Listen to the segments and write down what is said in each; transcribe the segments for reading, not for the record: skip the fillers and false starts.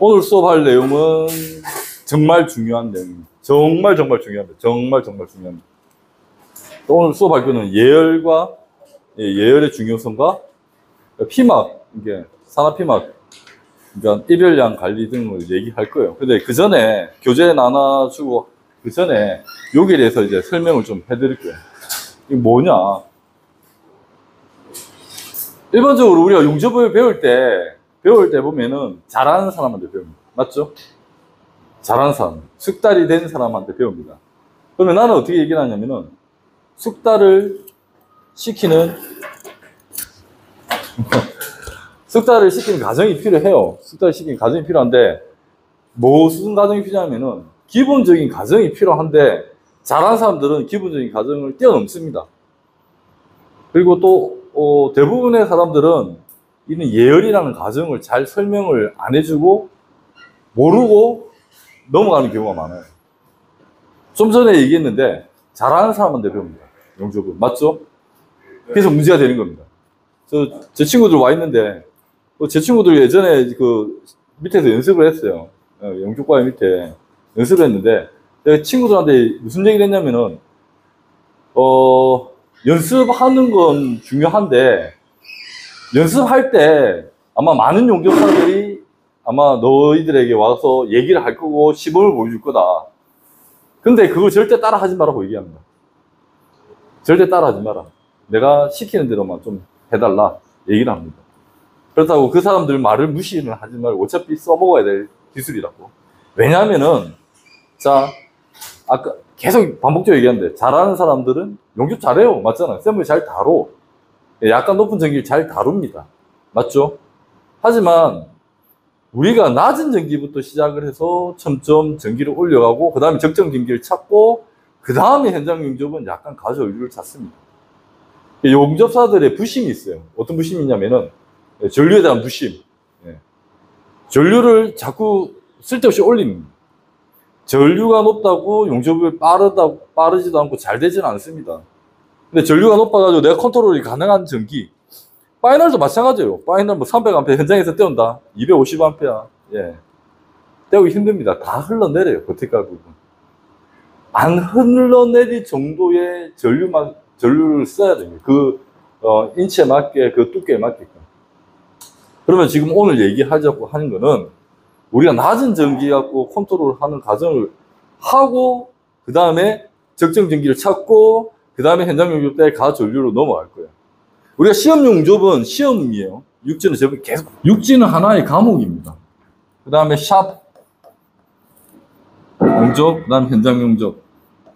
오늘 수업할 내용은 정말 중요한 내용입니다. 정말 중요합니다. 정말 중요합니다. 오늘 수업할 거는 예열과 예열의 중요성과 피막, 이게 산화 피막, 그러니까 일열량 관리 등을 얘기할 거예요. 근데 그 전에 교재 나눠주고 그 전에 여기에 대해서 이제 설명을 좀 해드릴 거예요. 이게 뭐냐? 일반적으로 우리가 용접을 배울 때 보면은 잘하는 사람한테 배웁니다. 맞죠? 잘하는 사람, 숙달이 된 사람한테 배웁니다. 그러면 나는 어떻게 얘기를 하냐면은 숙달을 시키는 과정이 필요해요. 숙달을 시키는 과정이 필요한데 무슨 과정이 필요하면은 기본적인 과정이 필요한데 잘하는 사람들은 기본적인 과정을 뛰어넘습니다. 그리고 또 대부분의 사람들은 이는 예열이라는 과정을 잘 설명을 안 해주고 모르고 넘어가는 경우가 많아요. 좀 전에 얘기했는데 잘하는 사람한테 배웁니다. 용접은. 맞죠? 그래서 문제가 되는 겁니다. 제 친구들 와 있는데 제 친구들 예전에 그 밑에서 연습을 했어요. 용접과외 밑에 연습을 했는데 제가 친구들한테 무슨 얘기를 했냐면은 연습하는 건 중요한데 연습할 때 아마 많은 용접사들이 아마 너희들에게 와서 얘기를 할 거고 시범을 보여줄 거다. 근데 그걸 절대 따라 하지 말라고 얘기합니다. 절대 따라 하지 마라. 내가 시키는 대로만 좀 해달라 얘기를 합니다. 그렇다고 그 사람들 말을 무시는 하지 말고 어차피 써먹어야 될 기술이라고. 왜냐면은 자, 아까 계속 반복적으로 얘기하는데 잘하는 사람들은 용접 잘해요. 맞잖아요. 쌤을 잘 다뤄. 약간 높은 전기를 잘 다룹니다. 맞죠? 하지만 우리가 낮은 전기부터 시작을 해서 점점 전기를 올려가고 그 다음에 적정 전기를 찾고 그 다음에 현장 용접은 약간 가저연료를 찾습니다. 용접사들의 부심이 있어요. 어떤 부심이 있냐면은 전류에 대한 부심. 전류를 쓸데없이 올립니다. 전류가 높다고 용접이 빠르지도 않고 잘 되지는 않습니다. 근데 전류가 높아가지고 내가 컨트롤이 가능한 전기. 파이널도 마찬가지예요. 파이널 뭐 300A 현장에서 떼온다. 250A. 예. 떼우기 힘듭니다. 다 흘러내려요. 버티컬 부분. 안 흘러내릴 정도의 전류를 써야 됩니다. 인치에 맞게, 그 두께에 맞게끔. 그러면 지금 오늘 얘기하자고 하는 거는 우리가 낮은 전기 갖고 컨트롤 하는 과정을 하고, 그 다음에 적정 전기를 찾고, 그 다음에 현장 용접 때 가전류로 넘어갈 거예요. 우리가 시험용 용접은 시험이에요. 육지는 계속. 육지는 하나의 과목입니다. 그 다음에 샵 용접, 그 다음에 현장 용접.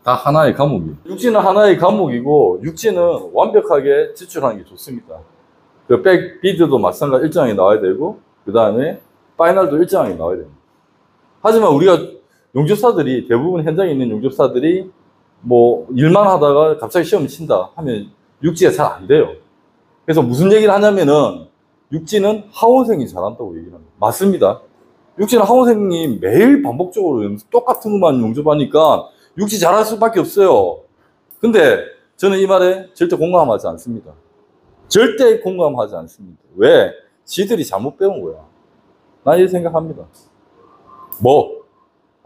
다 하나의 과목이에요. 육지는 하나의 과목이고, 육지는 완벽하게 지출하는 게 좋습니다. 그 백비드도 마찬가지 일정하게 나와야 되고, 그 다음에 파이널도 일정하게 나와야 됩니다. 하지만 우리가 용접사들이, 대부분 현장에 있는 용접사들이 뭐 일만 하다가 갑자기 시험을 친다 하면 육지가 잘 안 돼요. 그래서 무슨 얘기를 하냐면은 육지는 하원생이 잘한다고 얘기를 합니다. 맞습니다. 육지는 하원생이 매일 반복적으로 똑같은 것만 용접하니까 육지 잘할 수밖에 없어요. 근데 저는 이 말에 절대 공감하지 않습니다. 절대 공감하지 않습니다. 왜? 지들이 잘못 배운 거야. 난 이렇게 생각합니다.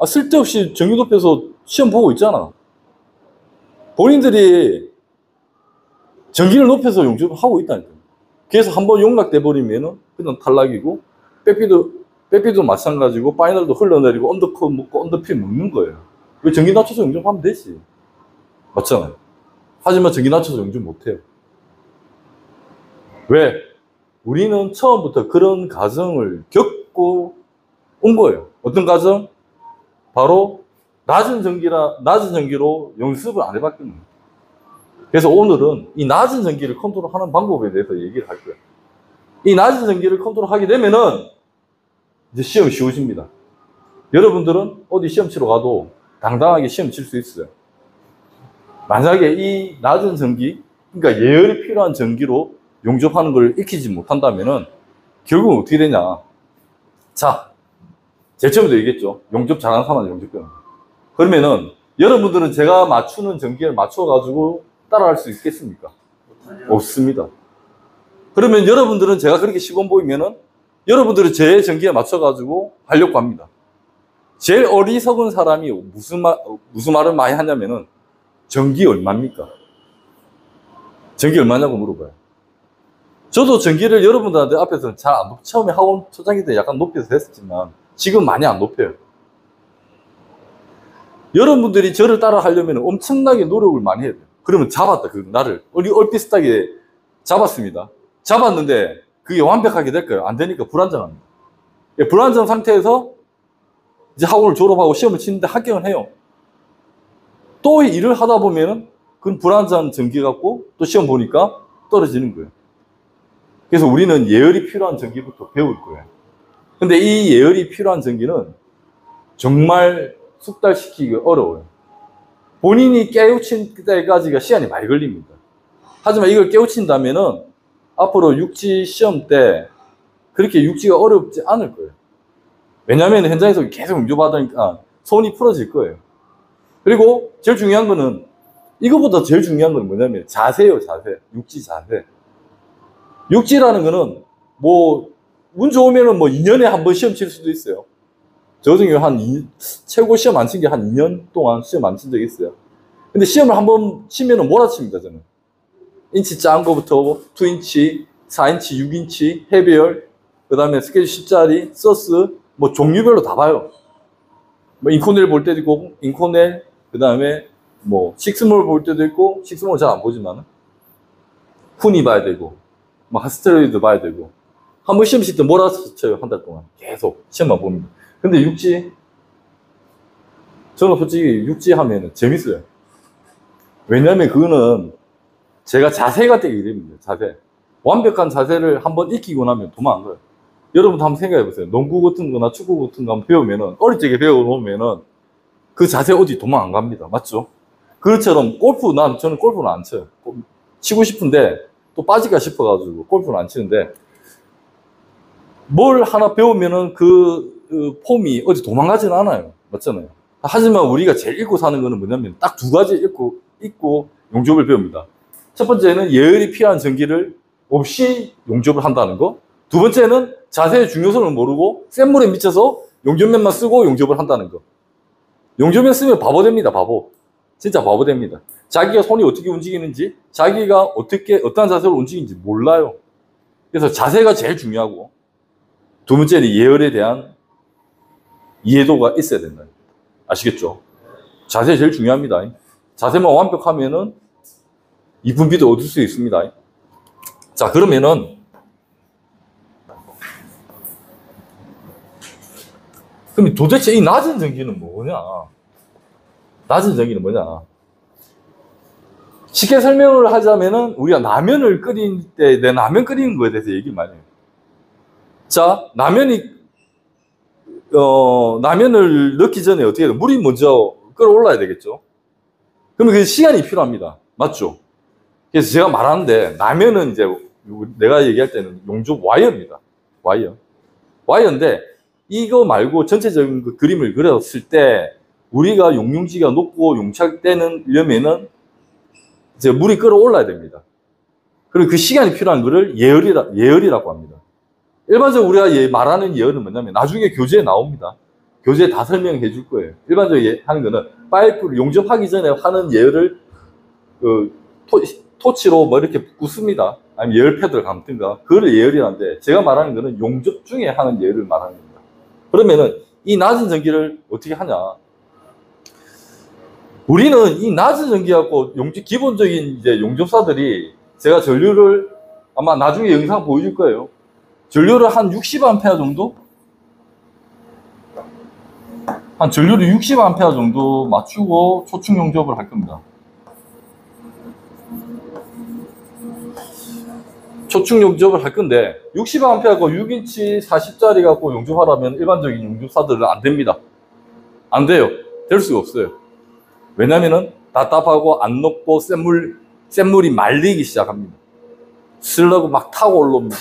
쓸데없이 전기 높여서 시험 보고 있잖아. 본인들이 전기를 높여서 용접을 하고 있다니까. 그래서 한번 용락돼 버리면은 그냥 탈락이고, 백비도 마찬가지고, 파이널도 흘러내리고, 언더컷 먹고, 언더핀 먹는 거예요. 왜 전기 낮춰서 용접하면 되지? 맞잖아요. 하지만 전기 낮춰서 용접 못해요. 왜? 우리는 처음부터 그런 과정을 겪고 온 거예요. 어떤 과정? 바로 낮은 전기로 연습을 안 해봤거든요. 그래서 오늘은 이 낮은 전기를 컨트롤하는 방법에 대해서 얘기를 할 거예요. 이 낮은 전기를 컨트롤하게 되면은 이제 시험이 쉬워집니다. 여러분들은 어디 시험 치러 가도 당당하게 시험 칠 수 있어요. 만약에 이 낮은 전기, 그러니까 예열이 필요한 전기로 용접하는 걸 익히지 못한다면은 결국은 어떻게 되냐. 자, 제일 처음에도 얘기했죠. 용접 잘하는 사람한테 용접해요. 그러면은 여러분들은 제가 맞추는 전기를 맞춰가지고 따라할 수 있겠습니까? 없습니다. 그러면 여러분들은 제가 그렇게 시범 보이면은 여러분들은 제 전기에 맞춰가지고 하려고 합니다. 제일 어리석은 사람이 무슨 말을 많이 하냐면은, 전기 얼마입니까? 전기 얼마냐고 물어봐요. 저도 전기를 여러분들한테 앞에서는 잘 안 높여, 처음에 학원 초창기 때 약간 높여서 했었지만, 지금 많이 안 높여요. 여러분들이 저를 따라 하려면 엄청나게 노력을 많이 해야 돼요. 그러면 잡았다, 나를. 얼비슷하게 잡았습니다. 잡았는데, 그게 완벽하게 될까요? 안 되니까 불안정합니다. 불안정 상태에서 이제 학원을 졸업하고 시험을 치는데 합격은 해요. 또 일을 하다 보면은, 그건 불안정한 전기 갖고 또 시험 보니까 떨어지는 거예요. 그래서 우리는 예열이 필요한 전기부터 배울 거예요. 근데 이 예열이 필요한 전기는 정말 숙달시키기 어려워요. 본인이 깨우친 때까지가 시간이 많이 걸립니다. 하지만 이걸 깨우친다면은 앞으로 육지 시험 때 그렇게 육지가 어렵지 않을 거예요. 왜냐하면 현장에서 계속 응조받으니까 손이 풀어질 거예요. 그리고 제일 중요한 거는, 이거보다 제일 중요한 건 뭐냐면 자세예요, 자세. 육지 자세. 육지라는 거는 운 좋으면은 2년에 한 번 시험 칠 수도 있어요. 저 같은 경우 최고 시험 안 친 게 한 2년 동안 시험 안 친 적이 있어요. 근데 시험을 한 번 치면은 몰아칩니다, 저는. 인치 작은 거부터 2인치, 4인치, 6인치, 해배열, 그 다음에 스케줄 10짜리, 서스, 종류별로 다 봐요. 인코넬 볼 때도 있고, 인코넬, 그 다음에 식스몰 볼 때도 있고, 식스몰 잘 안 보지만, 훈이 봐야 되고, 하스테로이드 봐야 되고, 한 번 시험 칠 때 몰아서 쳐요, 한 달 동안. 계속 시험만 봅니다. 근데 육지, 저는 솔직히 육지 하면은 재밌어요. 왜냐면 그거는 제가 자세가 되기 때문이에요, 자세. 완벽한 자세를 한번 익히고 나면 도망 안 가요. 여러분도 한번 생각해 보세요. 농구 같은 거나 축구 같은 거 한번 배우면은, 어릴 적에 배워놓으면은 그 자세 어디 도망 안 갑니다. 맞죠? 그것처럼 저는 골프는 안 쳐요. 치고 싶은데 또 빠질까 싶어가지고 골프는 안 치는데, 뭘 하나 배우면은 그 폼이 어디 도망가진 않아요. 맞잖아요. 하지만 우리가 제일 잊고 사는 거는 뭐냐면 딱 두 가지 잊고 용접을 배웁니다. 첫 번째는 예열이 필요한 전기를 없이 용접을 한다는 거. 두 번째는 자세의 중요성을 모르고 센 물에 미쳐서 용접면만 쓰고 용접을 한다는 거. 용접면 쓰면 바보 됩니다, 바보. 진짜 바보 됩니다. 자기가 손이 어떻게 움직이는지, 자기가 어떠한 자세로 움직이는지 몰라요. 그래서 자세가 제일 중요하고, 두 번째는 예열에 대한 이해도가 있어야 된다. 아시겠죠? 자세 제일 중요합니다. 자세만 완벽하면은 이쁜 빛을 얻을 수 있습니다. 자, 그러면은 그럼 도대체 이 낮은 전기는 뭐냐? 낮은 전기는 뭐냐? 쉽게 설명을 하자면은 우리가 라면을 끓일 때 내 라면 끓이는 거에 대해서 얘기를 많이 해요. 자, 라면을 넣기 전에 어떻게 해야 돼? 물이 먼저 끓어올라야 되겠죠? 그러면 그 시간이 필요합니다. 맞죠? 그래서 제가 말하는데, 라면은 이제 내가 얘기할 때는 용접 와이어입니다. 와이어인데, 이거 말고 전체적인 그 그림을 그렸을 때, 우리가 용융지가 높고 용착되려면은 이제 물이 끓어올라야 됩니다. 그리고 그 시간이 필요한 거를 예열이라고 합니다. 일반적으로 우리가 말하는 예열은 뭐냐면 나중에 교재에 나옵니다. 교재에 다 설명해 줄 거예요. 일반적으로 하는 거는 파이프를 용접하기 전에 하는 예열을 토치로 이렇게 굽습니다. 아니면 예열 패드를 감든가. 그걸 예열이라는데, 제가 말하는 거는 용접 중에 하는 예열을 말하는 겁니다. 그러면은 이 낮은 전기를 어떻게 하냐? 우리는 이 낮은 전기 갖고 기본적인 이제 용접사들이, 제가 전류를 아마 나중에 영상 보여줄 거예요. 전류를 한 60A 정도? 전류를 60A 정도 맞추고 초축 용접을 할 겁니다. 초축 용접을 할 건데, 60A하고 6인치 40짜리 갖고 용접하라면 일반적인 용접사들은 안 됩니다. 안 돼요. 될 수가 없어요. 왜냐면은 답답하고 안 녹고 센물이 말리기 시작합니다. 슬러그 막 타고 올라옵니다.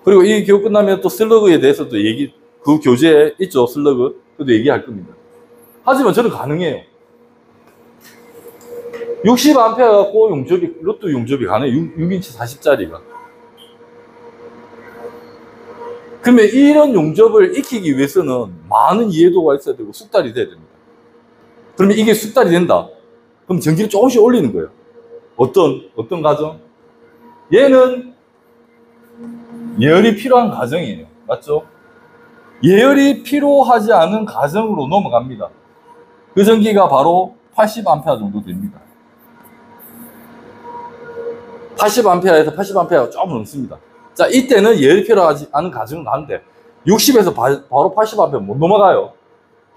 그리고 이 교육 끝나면 또 슬러그에 대해서도 그 교재에 있죠, 슬러그. 그것도 얘기할 겁니다. 하지만 저는 가능해요. 60A 갖고 로또 용접이 가능해요. 6인치 40짜리가. 그러면 이런 용접을 익히기 위해서는 많은 이해도가 있어야 되고 숙달이 돼야 됩니다. 그러면 이게 숙달이 된다. 그럼 전기를 조금씩 올리는 거예요. 어떤 과정? 얘는 예열이 필요한 과정이에요. 맞죠? 예열이 필요하지 않은 과정으로 넘어갑니다. 그 전기가 바로 80A 정도 됩니다. 80A에서 80A가 조금 넘습니다. 자, 이때는 예열이 필요하지 않은 과정은 가는데 60에서 바로 80A 못 넘어가요.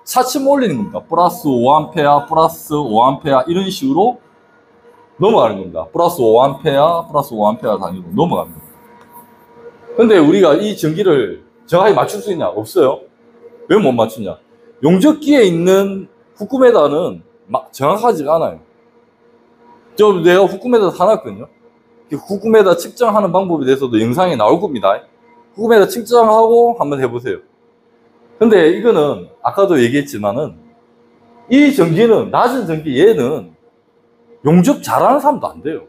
차츰 올리는 겁니다. 플러스 5A, 플러스 5A 이런 식으로 넘어가는 겁니다. 플러스 5A, 플러스 5A 단위로 넘어갑니다. 근데 우리가 이 전기를 정확히 맞출 수 있냐? 없어요. 왜 못 맞추냐? 용접기에 있는 후쿠메다는 정확하지가 않아요. 내가 후쿠메다 사놨거든요. 후쿠메다 측정하는 방법에 대해서도 영상에 나올 겁니다. 후쿠메다 측정하고 한번 해보세요. 근데 이거는 아까도 얘기했지만은 이 전기는 낮은 전기 얘는 용접 잘하는 사람도 안 돼요.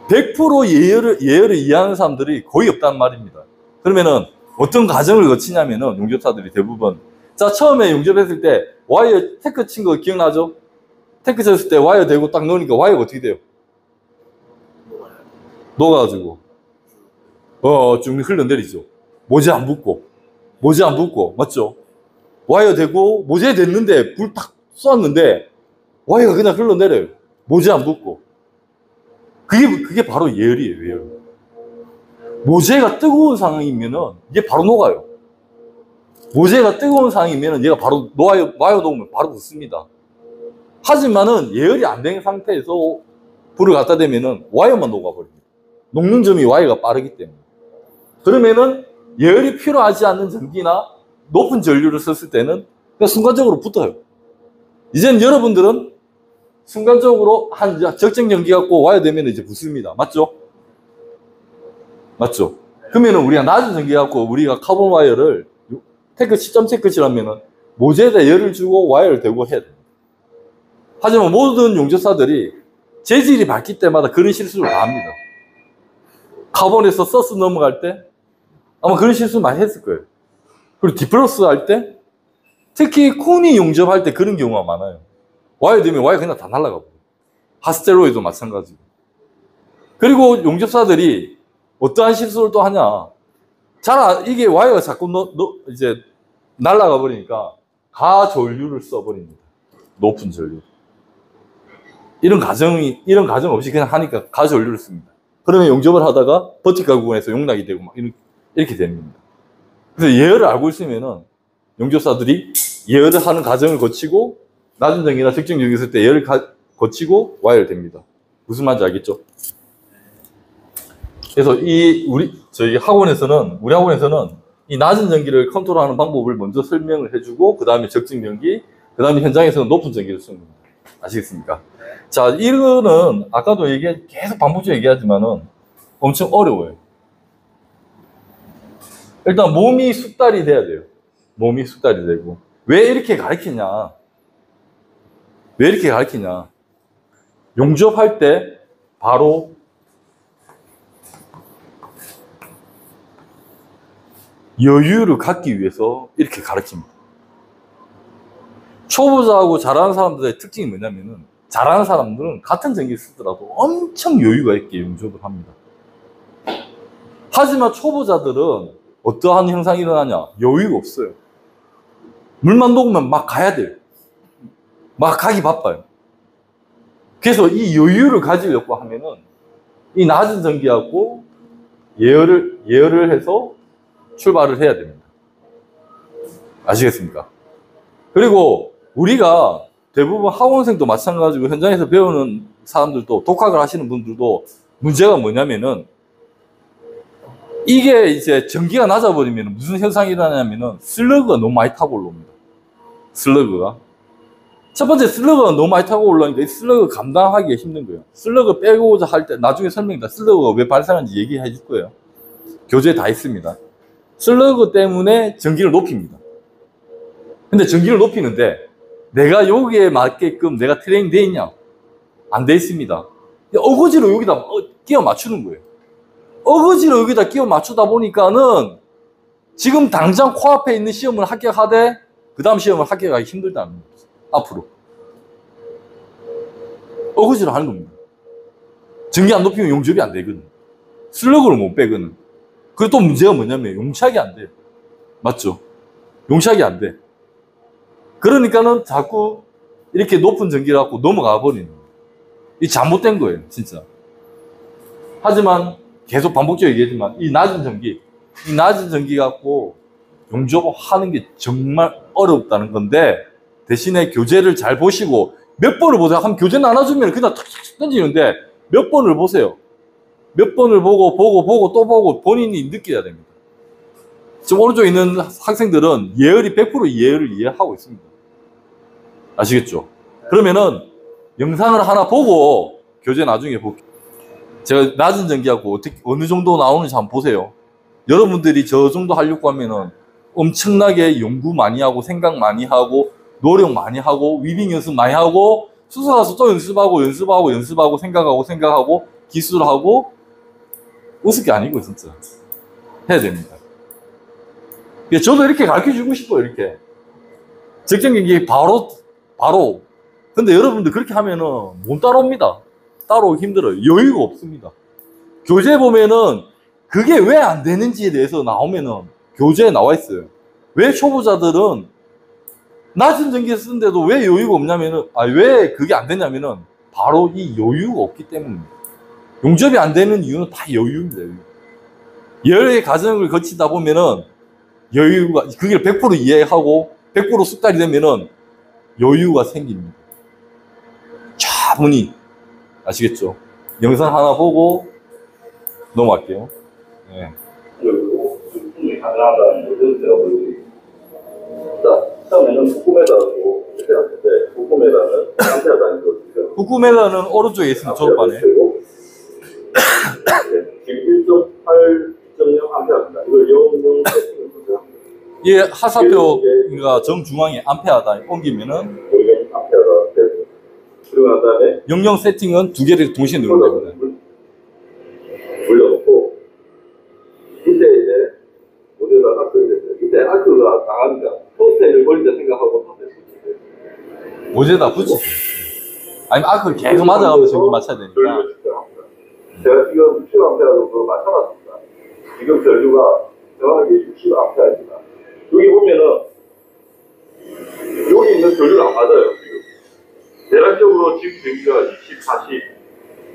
100% 예열을 이해하는 사람들이 거의 없다는 말입니다. 그러면은 어떤 과정을 거치냐면은 용접사들이 대부분 자 처음에 용접했을 때 와이어 테크 친 거 기억나죠? 테크 쳤을 때 와이어 대고 딱 넣으니까 와이어가 어떻게 돼요? 녹아가지고 좀 흘러내리죠. 모재 안 붙고 맞죠? 와이어 대고 모재 됐는데 불 딱 쏘았는데 와이어가 그냥 흘러내려요. 모재 안 붙고 그게 바로 예열이에요. 예열. 모재가 뜨거운 상황이면은 이게 바로 녹아요. 모재가 뜨거운 상황이면은 얘가 바로 와이어 녹으면 바로 붙습니다. 하지만은 예열이 안 된 상태에서 불을 갖다 대면은 와이어만 녹아버립니다. 녹는 점이 와이어가 빠르기 때문에. 그러면은 예열이 필요하지 않는 전기나 높은 전류를 썼을 때는 그냥 순간적으로 붙어요. 이제는 여러분들은 순간적으로 한 적정 전기 갖고 와이어 되면 이제 붙습니다. 맞죠? 맞죠? 그러면은 우리가 낮은 전기 갖고 우리가 카본 와이어를 시점 테크칠하면은 모재에다 열을 주고 와이어를 대고 해야 돼요. 하지만 모든 용접사들이 재질이 바뀔 때마다 그런 실수를 다 합니다. 카본에서 서스 넘어갈 때 아마 그런 실수 많이 했을 거예요. 그리고 디플러스 할 때 특히 코니 용접할 때 그런 경우가 많아요. 와이어 되면 와이어 그냥 다 날아가 버려요. 하스텔로이도 마찬가지고. 그리고 용접사들이 어떠한 실수를 또 하냐. 이게 와이어가 자꾸 이제 날아가 버리니까 가전류를 써버립니다. 높은 전류. 이런 가정 없이 그냥 하니까 가전류를 씁니다. 그러면 용접을 하다가 버티컬 구간에서 용락이 되고 막 이렇게 됩니다. 그래서 예열을 알고 있으면은 용접사들이 예열을 하는 과정을 거치고 낮은 전기나 적정 전기 있을 때 예열을 거치고 와이어를 됩니다. 무슨 말인지 알겠죠? 그래서 우리 학원에서는 이 낮은 전기를 컨트롤하는 방법을 먼저 설명을 해주고 그 다음에 적정 전기, 그 다음에 현장에서는 높은 전기를 쓰는 겁니다. 아시겠습니까? 자, 이거는 아까도 계속 반복적으로 얘기하지만은 엄청 어려워요. 일단 몸이 숙달이 돼야 돼요. 몸이 숙달이 되고. 왜 이렇게 가르치냐? 용접할 때 바로 여유를 갖기 위해서 이렇게 가르칩니다. 초보자하고 잘하는 사람들의 특징이 뭐냐면은 잘하는 사람들은 같은 전기를 쓰더라도 엄청 여유가 있게 용접을 합니다. 하지만 초보자들은 어떠한 현상이 일어나냐? 여유가 없어요. 물만 녹으면 막 가야 돼요. 막 가기 바빠요. 그래서 이 여유를 가지려고 하면은 이 낮은 전기하고 예열을 해서 출발을 해야 됩니다. 아시겠습니까? 그리고 우리가 대부분 학원생도 마찬가지고 현장에서 배우는 사람들도 독학을 하시는 분들도 문제가 뭐냐면은 이게 이제 전기가 낮아버리면 무슨 현상이 일어나냐면은 슬러그가 너무 많이 타고 올라옵니다. 슬러그가. 첫 번째 슬러그가 너무 많이 타고 올라오니까 이 슬러그 감당하기가 힘든 거예요. 슬러그 빼고자 할 때 나중에 설명이다. 슬러그가 왜 발생하는지 얘기해 줄 거예요. 교재에 다 있습니다. 슬러그 때문에 전기를 높입니다. 근데 전기를 높이는데 내가 여기에 맞게끔 내가 트레이닝 돼 있냐? 안 돼 있습니다. 어거지로 여기다 끼워 맞추는 거예요. 어거지로 여기다 끼워 맞추다 보니까는 지금 당장 코앞에 있는 시험을 합격하되 그 다음 시험을 합격하기 힘들다는 거죠. 앞으로. 어거지로 하는 겁니다. 전기 안 높이면 용접이 안 되거든. 슬러그를 못 빼거든. 그리고 또 문제가 뭐냐면 용착이 안 돼요. 맞죠? 용착이 안 돼. 그러니까는 자꾸 이렇게 높은 전기를 갖고 넘어가 버리는 거예요. 이 잘못된 거예요, 진짜. 하지만 계속 반복적으로 얘기했지만 이 낮은 전기 갖고 용접하는 게 정말 어렵다는 건데 대신에 교재를 잘 보시고 몇 번을 보세요. 한 교재 나눠주면 그냥 탁탁 던지는데 몇 번을 보세요. 몇 번을 보고 또 보고 본인이 느껴야 됩니다. 지금 오른쪽에 있는 학생들은 예열이 100% 예열을 이해하고 있습니다. 아시겠죠? 그러면은 영상을 하나 보고 교재 나중에 볼게요. 제가 낮은 전기하고 어떻게 어느 정도 나오는지 한번 보세요. 여러분들이 저 정도 하려고 하면은 엄청나게 연구 많이 하고 생각 많이 하고 노력 많이 하고 위빙 연습 많이 하고 수서 가서 또 연습하고 생각하고 기술하고 웃을 게 아니고 진짜 해야 됩니다. 저도 이렇게 가르쳐 주고 싶어요. 이렇게 적정 경기 바로 근데 여러분들 그렇게 하면은 못 따라옵니다. 따라오기 힘들어요. 여유가 없습니다. 교재 보면은 그게 왜 안 되는지에 대해서 나오면은 교재에 나와 있어요. 왜 초보자들은 낮은 전기 쓰는데도 왜 여유가 없냐면은, 왜 그게 안 되냐면은 바로 이 여유가 없기 때문입니다. 용접이 안 되는 이유는 다 여유입니다. 여유. 의 과정을 거치다 보면은 여유가, 그게 100% 이해하고 100% 숙달이 되면은 여유가 생깁니다. 차분히. 아시겠죠? 영상 하나 보고 넘어갈게요. 네. 가능하다는 것을 제가 보여드리겠습니다. 자, 처음에는 9m로 했는데 9m는 암페어단위 거든요. 9m는 오른쪽에 있습니다. 졸업반에. 지금 1.8.0 암페어입니다. 이걸 영영 세팅을 보세요. 이 하사표가 정중앙에 암페어다 옮기면은 암페어가 되고 그리고 난 다음에 영영 세팅은 두 개를 동시에 누르면 됩니다. 올려놓고 이때 이제 모델을 아크를 했어요. 이때 아크가 강하니까 토스를 버릴 때 생각하고 토스를 붙이세요. 모재다 붙이세요. 아니면 아크를 계속 맞아가면서 전기 맞춰야 되니까. 제가 지금 60A 정도 맞춰놨습니다. 지금 전류가 정확하게 60A입니다. 여기 보면은 여기 있는 전류가 안 맞아요. 지금 대략적으로 지금 전기가 20, 40,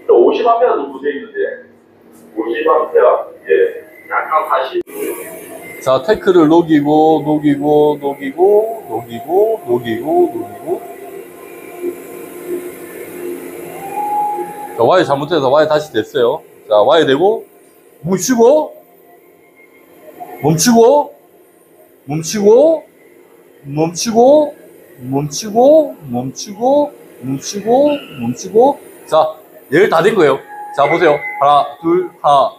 50A 정도 되어 있는데 50A, 약간 40. 자, 테크를 녹이고. 자, 와이어 잘못해서 와이어 다시 됐어요. 자, 와이어 되고, 멈추고, 자, 열 다 된 거예요. 자, 보세요. 하나, 둘,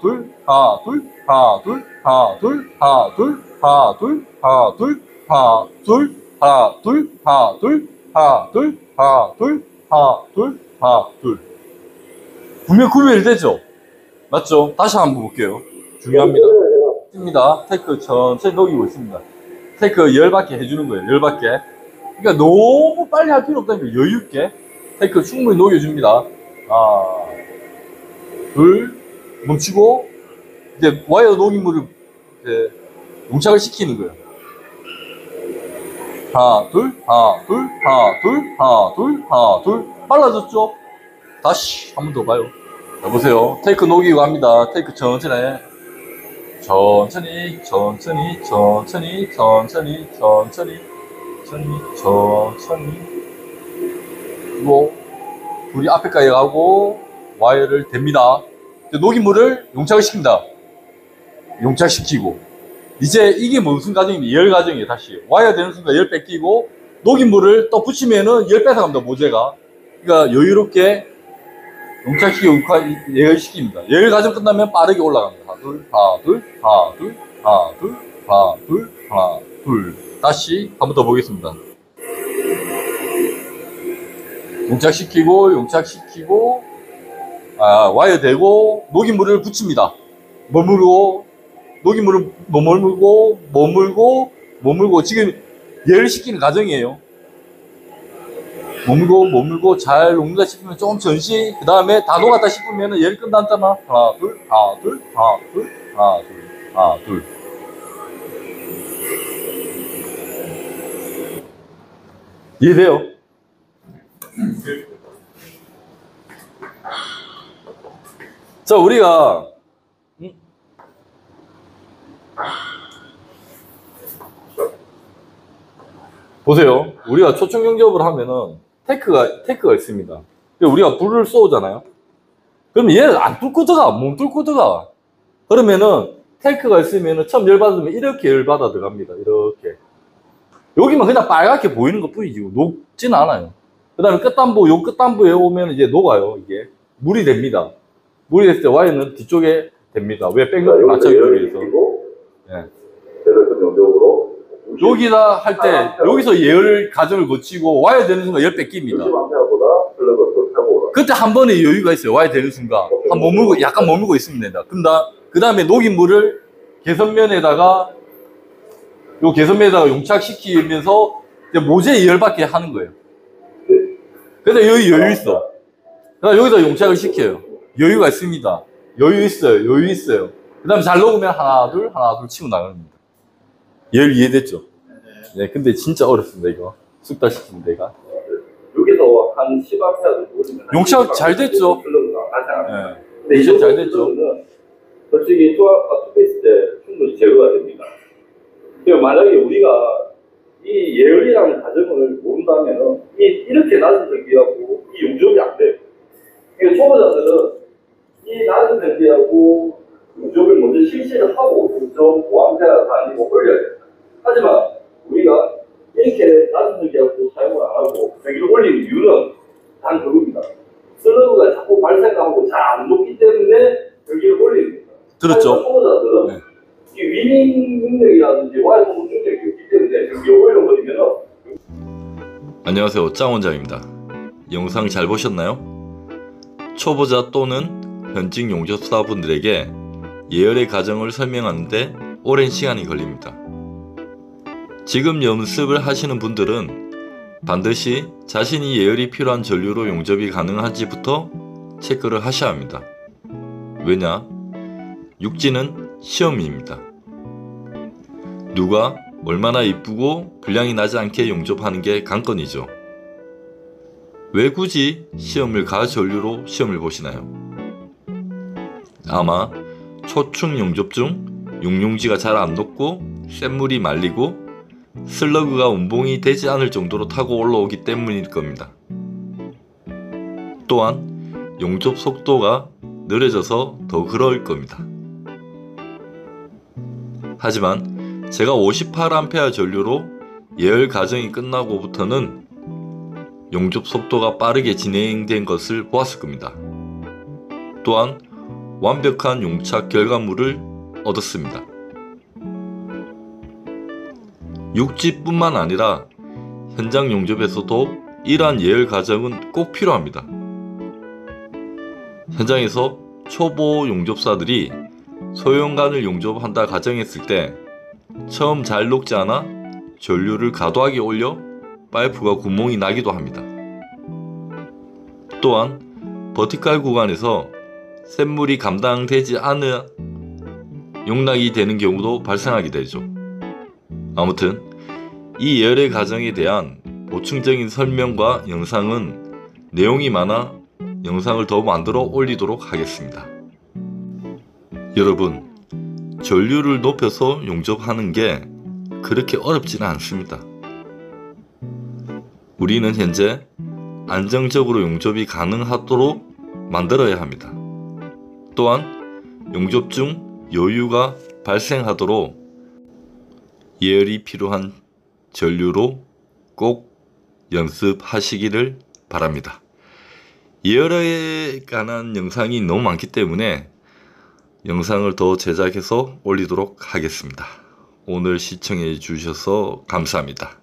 분명 구별이 되죠? 맞죠? 다시 한번 볼게요. 중요합니다. 테크 천천히 녹이고 있습니다. 테크 열받게 해주는 거예요. 열받게. 그러니까 너무 빨리 할 필요 없다니까. 여유있게. 테크 충분히 녹여줍니다. 하나, 둘, 멈추고, 이제 와이어 녹임물을 이제 용착을 시키는 거예요. 하나, 둘. 빨라졌죠? 다시 한 번 더 봐요. 자, 보세요. 테이크 녹이고 합니다. 테이크 천천히. 그리고 불이 앞에까지 가고 와이어를 댑니다. 녹임물을 용착을 시킵니다. 용착시키고 이제 이게 무슨 과정이냐? 열 과정이에요. 다시 와이어 되는 순간 열 뺏기고 녹임물을 또 붙이면은 열 뺏어갑니다. 모재가. 그러니까 여유롭게 용착시키고 예열시킵니다. 예열 과정 끝나면 빠르게 올라갑니다. 하나, 둘. 다시 한 번 더 보겠습니다. 용착시키고, 와이어 대고, 녹임물을 붙입니다. 머물고, 녹이물을 머물고, 지금 예열시키는 과정이에요. 머물고, 잘 녹는다 싶으면 조금 전시, 그 다음에 다 녹았다 싶으면 열 끝났잖아. 하나, 둘. 이해돼요? 자, 우리가 보세요. 우리가 초청 용접을 하면은 테크가 있습니다. 우리가 불을 쏘잖아요. 그럼 얘 안 뚫고 들어가, 못 뚫고 들어가. 그러면은 테크가 있으면은 처음 열 받으면 이렇게 열 받아 들어갑니다. 이렇게. 여기만 그냥 빨갛게 보이는 것 뿐이지 녹지는 않아요. 그 다음에 요 끝단부에 오면 이제 녹아요. 이게 물이 됩니다. 물이 됐을 때 와이어는 뒤쪽에 됩니다. 왜 백로드 맞춰주기 위해서. 예. 여기다 할 때 여기서 예열 과정을 거치고 와야 되는 순간 열 뺏깁니다. 그때 한 번에 여유가 있어요. 와야 되는 순간 약간 머물고 있으면 된다. 그 다음에 녹인 물을 개선면에다가 용착시키면서 이제 모재 열받게 하는 거예요. 그래서 여기 여유 있어. 그다음 여기다 용착을 시켜요. 여유가 있습니다. 여유 있어요. 그 다음에 잘 녹으면 하나 둘 치고 나갑니다. 열 이해됐죠? 네, 근데 진짜 어렵습니다, 이거. 숙달시키는 데가. 여기서 한 10A 정도 용착 잘 됐죠? 네. 근데 용착 잘 됐죠? 솔직히 투페이스 때 충분히 제거가 됩니다. 만약에 우리가 이 예열이라는 과정을 모른다면 이렇게 낮은 전기하고 이 용접이 안 돼요. 그러니까 초보자들은 이 낮은 전기하고 용접을 먼저 실시를 하고 0.5A가 아니고 올려야 됩니다. 하지만 우리가 이렇게 낮은 전기하고 사용을 안 하고 전기를 올리는 이유는 단 그겁니다. 슬러그가 자꾸 발생하고 잘 안 녹기 때문에 전기를 올리는 겁니다. 그렇죠. 초보자들은 네. 이 위닝 능력이라든지 와이어 소모 능력이 있기 때문에 전기를 올려버리면은. 안녕하세요, 짱 원장입니다. 영상 잘 보셨나요? 초보자 또는 현직 용접사분들에게 예열의 과정을 설명하는데 오랜 시간이 걸립니다. 지금 연습을 하시는 분들은 반드시 자신이 예열이 필요한 전류로 용접이 가능한지부터 체크를 하셔야 합니다. 왜냐? 육지는 시험입니다. 누가 얼마나 이쁘고 불량이 나지 않게 용접하는 게 관건이죠. 왜 굳이 시험을 가전류로 시험을 보시나요? 아마 초충 용접 중 용용지가 잘 안 녹고 쇳물이 말리고 슬러그가 운봉이 되지 않을 정도로 타고 올라오기 때문일 겁니다. 또한 용접 속도가 느려져서 더 그럴 겁니다. 하지만 제가 58A 전류로 예열 과정이 끝나고부터는 용접 속도가 빠르게 진행된 것을 보았을 겁니다. 또한 완벽한 용착 결과물을 얻었습니다. 육지뿐만 아니라 현장 용접에서도 이러한 예열 과정은 꼭 필요합니다. 현장에서 초보 용접사들이 소형관을 용접한다 가정했을 때 처음 잘 녹지 않아 전류를 과도하게 올려 파이프가 구멍이 나기도 합니다. 또한 버티칼 구간에서 쇳물이 감당되지 않아 용락이 되는 경우도 발생하게 되죠. 아무튼 이 예열의 과정에 대한 보충적인 설명과 영상은 내용이 많아 영상을 더 만들어 올리도록 하겠습니다. 여러분, 전류를 높여서 용접하는 게 그렇게 어렵지는 않습니다. 우리는 현재 안정적으로 용접이 가능하도록 만들어야 합니다. 또한 용접 중 여유가 발생하도록 예열이 필요한 전류로 꼭 연습하시기를 바랍니다. 예열에 관한 영상이 너무 많기 때문에 영상을 더 제작해서 올리도록 하겠습니다. 오늘 시청해 주셔서 감사합니다.